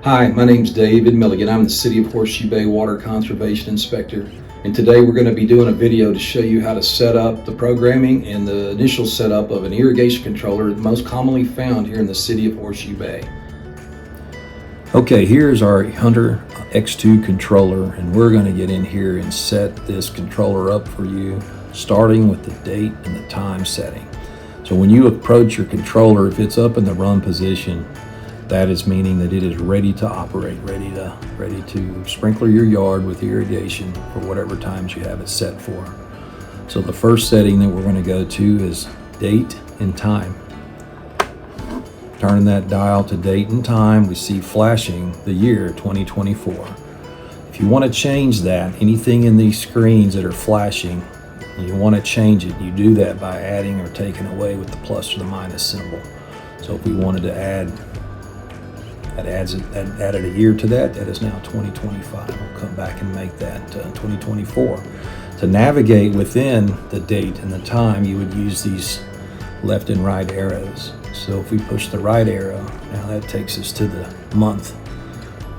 Hi, my name's David Milligan. I'm the City of Horseshoe Bay Water Conservation Inspector, and today we're going to be doing a video to show you how to set up the programming and the initial setup of an irrigation controller, most commonly found here in the City of Horseshoe Bay. Okay, here's our Hunter X2 controller, and we're going to get in here and set this controller up for you, starting with the date and the time setting. So when you approach your controller, if it's up in the run position, that is meaning that it is ready to operate, ready to sprinkler your yard with irrigation for whatever times you have it set for. So the first setting that we're going to go to is date and time. Turning that dial to date and time, we see flashing the year 2024. If you want to change that, anything in these screens that are flashing, you want to change it, you do that by adding or taking away with the plus or the minus symbol. So if we wanted to add, that added a year to that is now 2025. We'll come back and make that 2024. To navigate within the date and the time, you would use these left and right arrows. So if we push the right arrow, now that takes us to the month.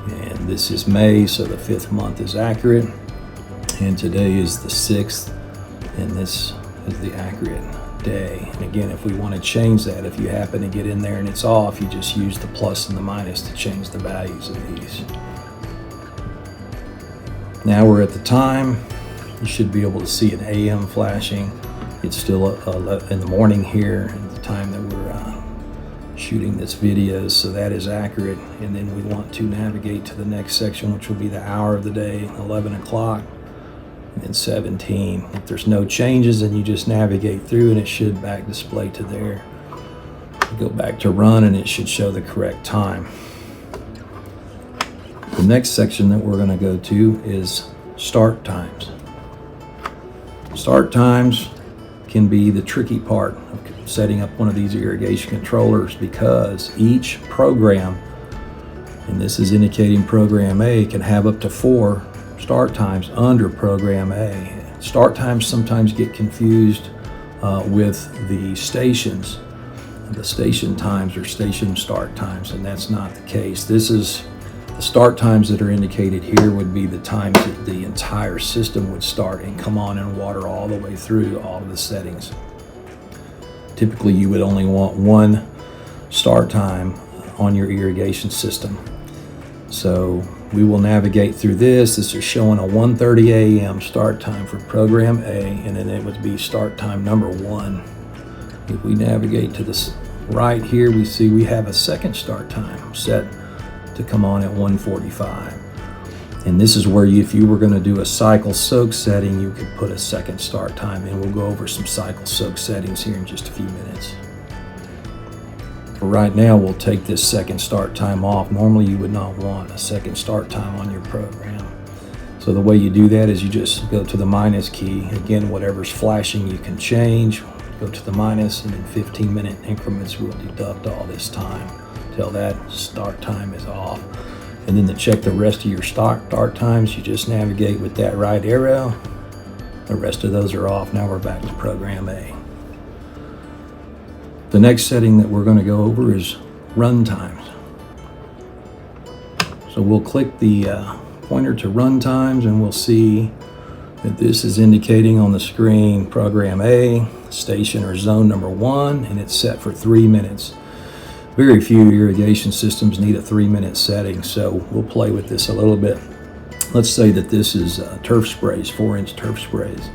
And this is May, so the 5th month is accurate. And today is the 6th, and this is the accurate day. And again, if we want to change that, if you happen to get in there and it's off, you just use the plus and the minus to change the values of these. Now we're at the time. You should be able to see an AM flashing. It's still in the morning here at the time that we're shooting this video, so that is accurate. And then we want to navigate to the next section, which will be the hour of the day, 11 o'clock. And 17. If there's no changes, then you just navigate through and it should back display to there. Go back to run and it should show the correct time. The next section that we're going to go to is start times. Start times can be the tricky part of setting up one of these irrigation controllers, because each program, and this is indicating program A, can have up to 4 start times under program A. Start times sometimes get confused with the stations. The station times are station start times, and that's not the case. This is the start times that are indicated here would be the times that the entire system would start and come on and water all the way through all of the settings. Typically you would only want one start time on your irrigation system. So we will navigate through this. This is showing a 1:30 a.m. start time for program A, and then it would be start time number 1. If we navigate to this right here, we see we have a second start time set to come on at 1:45. And this is where if you were going to do a cycle soak setting, you could put a second start time in. We'll go over some cycle soak settings here in just a few minutes. For right now, we'll take this second start time off. Normally you would not want a second start time on your program. So the way you do that is you just go to the minus key. Again, whatever's flashing you can change. Go to the minus, and in 15-minute increments we'll deduct all this time till that start time is off. And then to check the rest of your start times, you just navigate with that right arrow. The rest of those are off. Now we're back to program A. The next setting that we're going to go over is run times. So we'll click the pointer to run times, and we'll see that this is indicating on the screen program A, station or zone number 1, and it's set for 3 minutes. Very few irrigation systems need a 3-minute setting, so we'll play with this a little bit. Let's say that this is turf sprays, 4-inch turf sprays.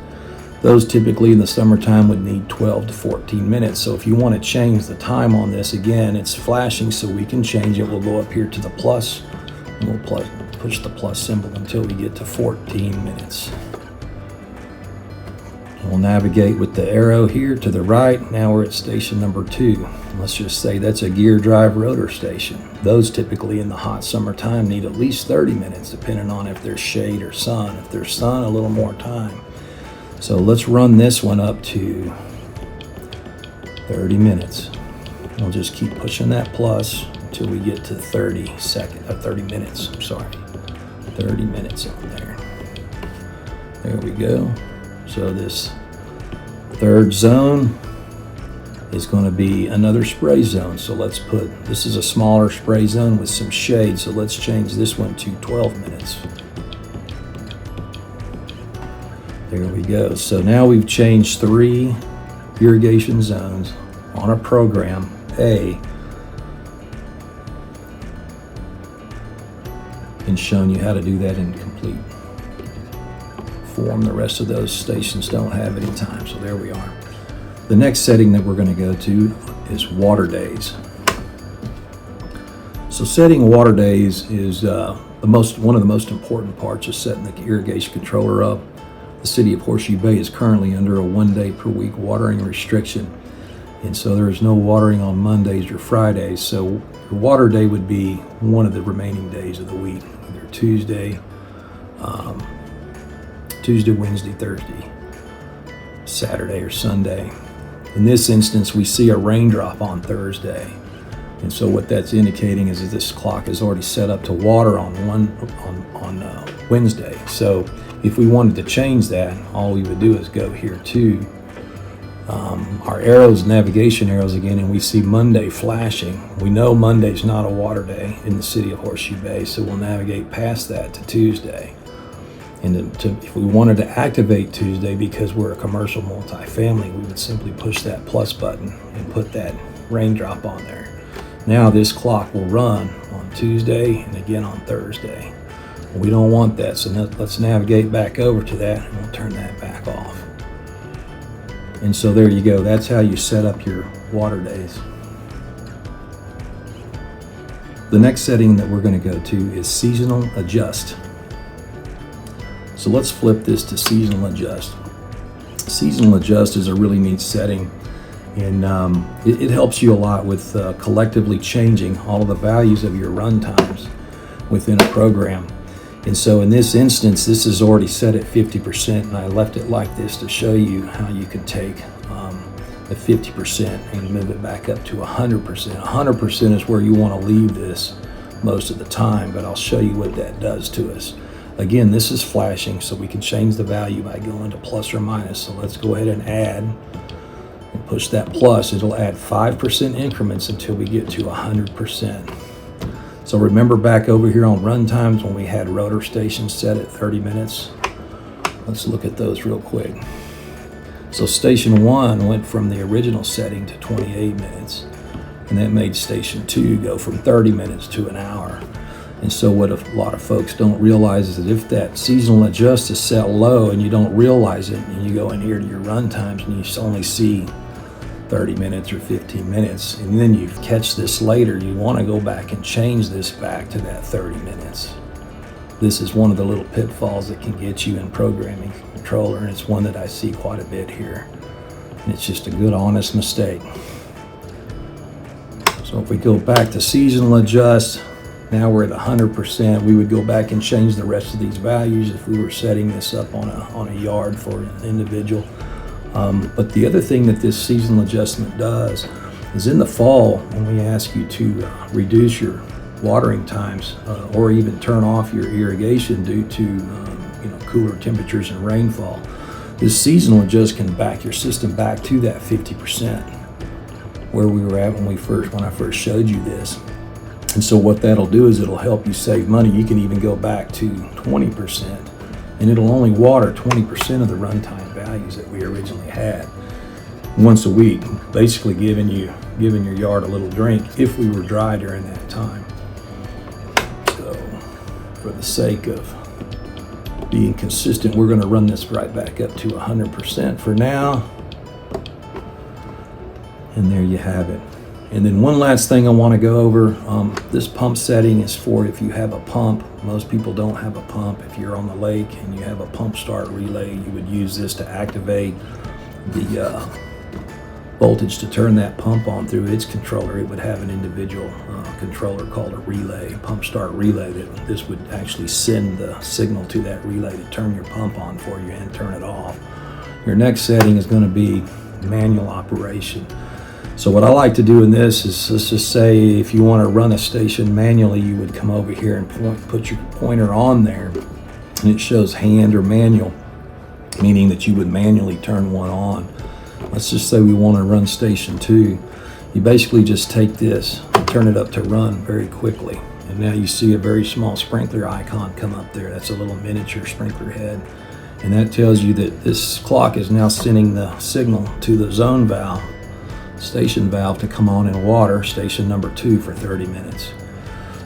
Those typically in the summertime would need 12 to 14 minutes. So if you want to change the time on this, again, it's flashing, so we can change it. We'll go up here to the plus, and we'll push the plus symbol until we get to 14 minutes. We'll navigate with the arrow here to the right. Now we're at station number 2. Let's just say that's a gear drive rotor station. Those typically in the hot summertime need at least 30 minutes, depending on if there's shade or sun. If there's sun, a little more time. So let's run this one up to 30 minutes. We'll just keep pushing that plus until we get to 30 minutes. 30 minutes on there. There we go. So this third zone is going to be another spray zone. So let's this is a smaller spray zone with some shade. So let's change this one to 12 minutes. There we go. So now we've changed 3 irrigation zones on a program A and shown you how to do that in complete form. The rest of those stations don't have any time, so there we are. The next setting that we're going to go to is water days. So setting water days is one of the most important parts of setting the irrigation controller up. The city of Horseshoe Bay is currently under a 1 day per week watering restriction, and so there is no watering on Mondays or Fridays. So your water day would be one of the remaining days of the week, either Tuesday, Wednesday, Thursday, Saturday, or Sunday. In this instance, we see a raindrop on Thursday. And so what that's indicating is that this clock is already set up to water on Wednesday. So if we wanted to change that, all we would do is go here to our arrows, navigation arrows again, and we see Monday flashing. We know Monday's not a water day in the city of Horseshoe Bay, so we'll navigate past that to Tuesday. And if we wanted to activate Tuesday because we're a commercial multifamily, we would simply push that plus button and put that raindrop on there. Now this clock will run on Tuesday and again on Thursday. We don't want that, so let's navigate back over to that and we'll turn that back off. And so there you go. That's how you set up your water days. The next setting that we're going to go to is seasonal adjust. So let's flip this to seasonal adjust. Seasonal adjust is a really neat setting, and it helps you a lot with collectively changing all of the values of your run times within a program. And so in this instance, this is already set at 50%, and I left it like this to show you how you can take the 50% and move it back up to 100%. 100% is where you want to leave this most of the time, but I'll show you what that does to us. Again, this is flashing, so we can change the value by going to plus or minus. So let's go ahead and add and push that plus. It'll add 5% increments until we get to 100%. So remember back over here on run times when we had rotor stations set at 30 minutes? Let's look at those real quick. So station 1 went from the original setting to 28 minutes, and that made station 2 go from 30 minutes to an hour. And so what a lot of folks don't realize is that if that seasonal adjust is set low and you don't realize it, and you go in here to your run times and you only see 30 minutes or 15 minutes, and then you catch this later, you want to go back and change this back to that 30 minutes. This is one of the little pitfalls that can get you in programming controller, and it's one that I see quite a bit here. And it's just a good, honest mistake. So if we go back to seasonal adjust, now we're at 100%. We would go back and change the rest of these values if we were setting this up on a yard for an individual. But the other thing that this seasonal adjustment does is in the fall, when we ask you to reduce your watering times or even turn off your irrigation due to cooler temperatures and rainfall, this seasonal adjust can back your system back to that 50% where we were at when I first showed you this. And so what that'll do is it'll help you save money. You can even go back to 20%, and it'll only water 20% of the runtime values that we originally had once a week, basically giving your yard a little drink if we were dry during that time. So for the sake of being consistent, we're going to run this right back up to 100% for now. And there you have it. And then one last thing I want to go over, this pump setting is for if you have a pump. Most people don't have a pump. If you're on the lake and you have a pump start relay, you would use this to activate the voltage to turn that pump on through its controller. It would have an individual controller called a relay, pump start relay, that this would actually send the signal to that relay to turn your pump on for you and turn it off. Your next setting is going to be manual operation. So what I like to do in this is, let's just say if you want to run a station manually, you would come over here and put your pointer on there, and it shows hand or manual, meaning that you would manually turn one on. let's just say we want to run station 2. You basically just take this and turn it up to run very quickly. And now you see a very small sprinkler icon come up there. That's a little miniature sprinkler head. And that tells you that this clock is now sending the signal to the zone valve, station valve, to come on and water station number 2 for 30 minutes.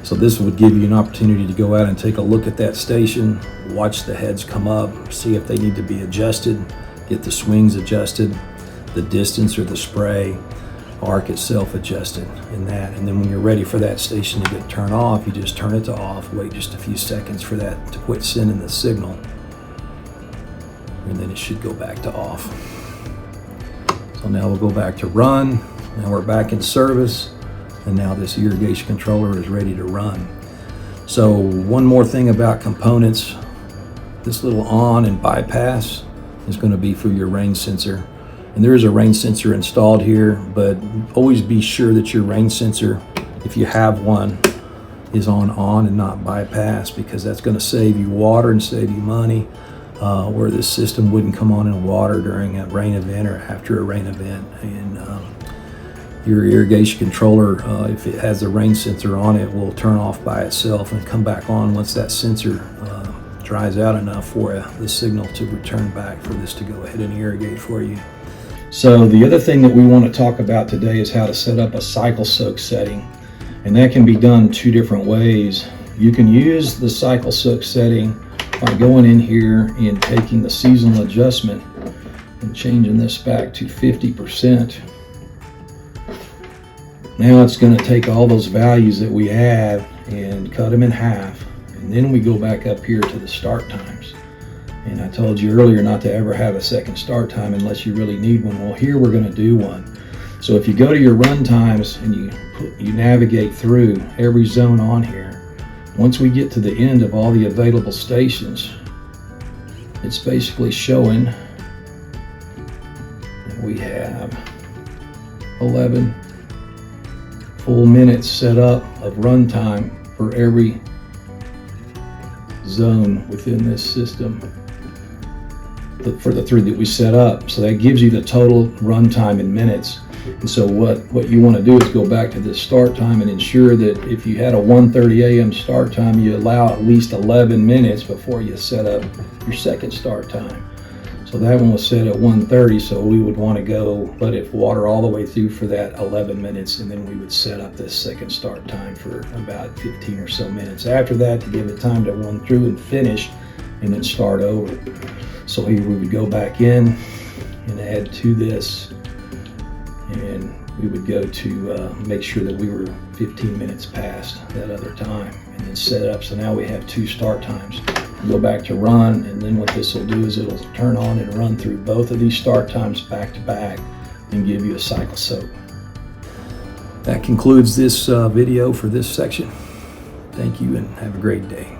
So this would give you an opportunity to go out and take a look at that station, watch the heads come up, see if they need to be adjusted, get the swings adjusted, the distance or the spray arc itself adjusted in that. And then when you're ready for that station to get turned off, you just turn it to off, wait just a few seconds for that to quit sending the signal, and then it should go back to off. So now we'll go back to run. Now we're back in service, and now this irrigation controller is ready to run. So one more thing about components, this little on and bypass is going to be for your rain sensor. And there is a rain sensor installed here, but always be sure that your rain sensor, if you have one, is on and not bypass, because that's going to save you water and save you money, where this system wouldn't come on in water during a rain event or after a rain event. And your irrigation controller, if it has a rain sensor on it, will turn off by itself and come back on once that sensor dries out enough for the signal to return back for this to go ahead and irrigate for you. So the other thing that we want to talk about today is how to set up a cycle soak setting. And that can be done 2 different ways. You can use the cycle soak setting by going in here and taking the seasonal adjustment and changing this back to 50%. Now it's going to take all those values that we have and cut them in half. And then we go back up here to the start times. And I told you earlier not to ever have a second start time unless you really need one. Well, here we're going to do one. So if you go to your run times and you navigate through every zone on here, once we get to the end of all the available stations, it's basically showing that we have 11 full minutes set up of run time for every zone within this system for the 3 that we set up. So that gives you the total run time in minutes. And so what you want to do is go back to this start time and ensure that if you had a 1:30 a.m. start time, you allow at least 11 minutes before you set up your second start time. So that one was set at 1:30, so we would want to go let it water all the way through for that 11 minutes, and then we would set up this second start time for about 15 or so minutes after that to give it time to run through and finish and then start over. So here we would go back in and add to this, and we would go to make sure that we were 15 minutes past that other time, and then set it up. So now we have 2 start times. Go back to run, and then what this will do is it'll turn on and run through both of these start times back to back and give you a cycle soak. That concludes this video for this section. Thank you and have a great day.